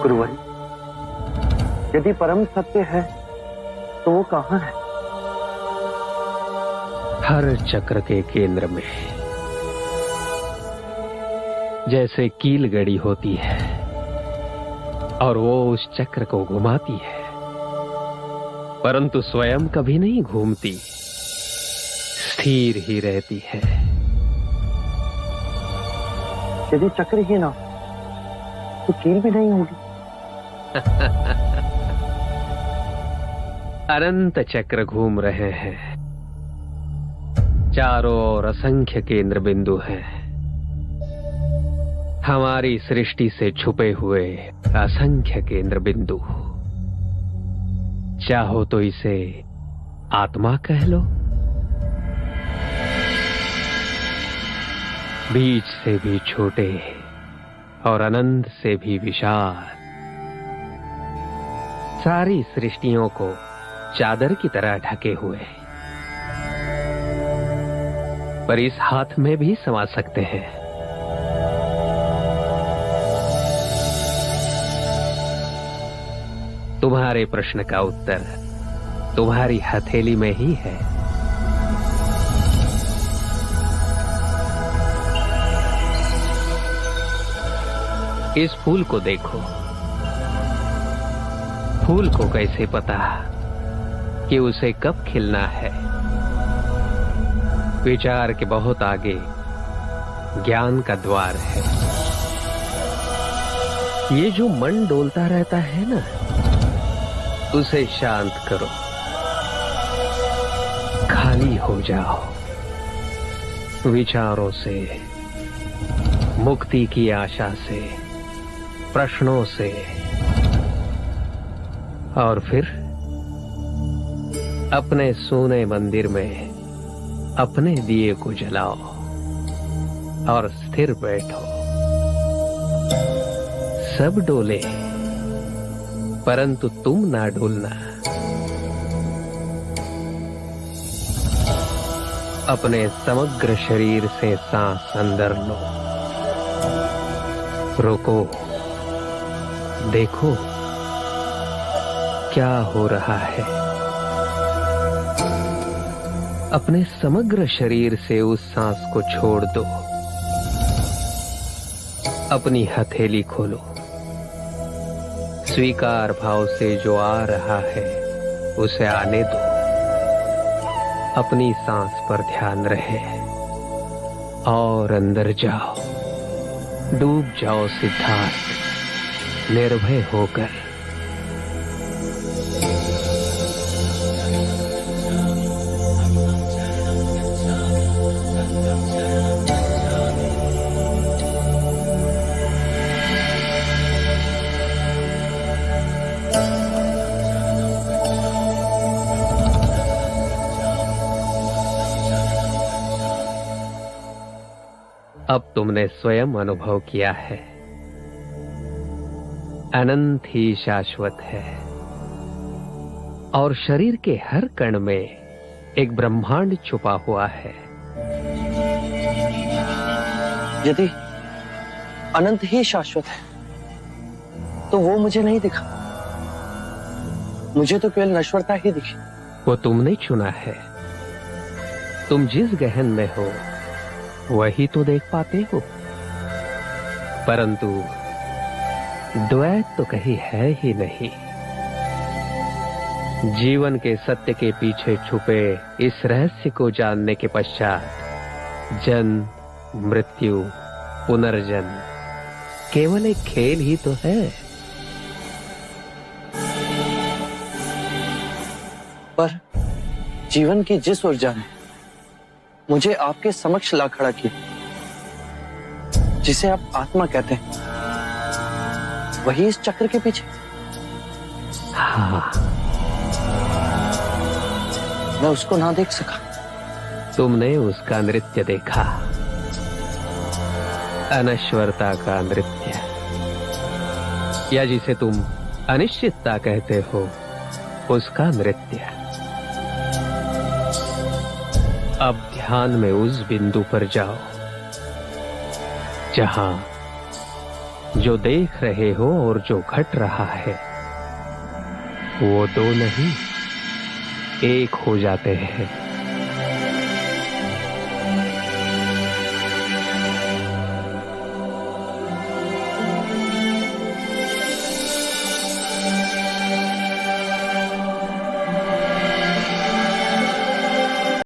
गुरुवरी, यदि परम सत्य है तो वो कहाँ है? हर चक्र के केंद्र में जैसे कील गड़ी होती है और वो उस चक्र को घुमाती है, परंतु स्वयं कभी नहीं घूमती, स्थिर ही रहती है। यदि चक्र ही ना तो कील भी नहीं होगी। अनंत चक्र घूम रहे हैं, चारों ओर असंख्य केंद्र बिंदु हैं, हमारी सृष्टि से छुपे हुए असंख्य केंद्र बिंदु। चाहो तो इसे आत्मा कह लो, बीज से भी छोटे और अनंत से भी विशाल, सारी सृष्टियों को चादर की तरह ढके हुए, पर इस हाथ में भी समा सकते हैं। तुम्हारे प्रश्न का उत्तर तुम्हारी हथेली में ही है। इस फूल को देखो, फूल को कैसे पता कि उसे कब खिलना है? विचार के बहुत आगे ज्ञान का द्वार है। ये जो मन डोलता रहता है ना, उसे शांत करो, खाली हो जाओ विचारों से, मुक्ति की आशा से, प्रश्नों से, और फिर अपने सोने मंदिर में अपने दिए को जलाओ और स्थिर बैठो। सब डोले परंतु तुम ना डोलना। अपने समग्र शरीर से सांस अंदर लो, रुको, देखो क्या हो रहा है। अपने समग्र शरीर से उस सांस को छोड़ दो। अपनी हथेली खोलो, स्वीकार भाव से जो आ रहा है उसे आने दो। अपनी सांस पर ध्यान रहे और अंदर जाओ, डूब जाओ सिद्धार्थ, निर्भय होकर। अब तुमने स्वयं अनुभव किया है, अनंत ही शाश्वत है और शरीर के हर कण में एक ब्रह्मांड छुपा हुआ है। यदि अनंत ही शाश्वत है तो वो मुझे नहीं दिखा, मुझे तो केवल नश्वरता ही दिखी। वो तुमने चुना है, तुम जिस गहन में हो वही तो देख पाते हो, परंतु द्वैत तो कहीं है ही नहीं। जीवन के सत्य के पीछे छुपे इस रहस्य को जानने के पश्चात जन्म, मृत्यु, पुनर्जन्म केवल एक खेल ही तो है। पर जीवन की जिस ऊर्जा ने मुझे आपके समक्ष ला खड़ा किया, जिसे आप आत्मा कहते हैं, वही इस चक्र के पीछे। हाँ, मैं उसको ना देख सका। तुमने उसका नृत्य देखा, अनश्वरता का नृत्य, या जिसे तुम अनिश्चितता कहते हो, उसका नृत्य। अब ध्यान में उस बिंदु पर जाओ जहां जो देख रहे हो और जो घट रहा है वो दो नहीं एक हो जाते हैं।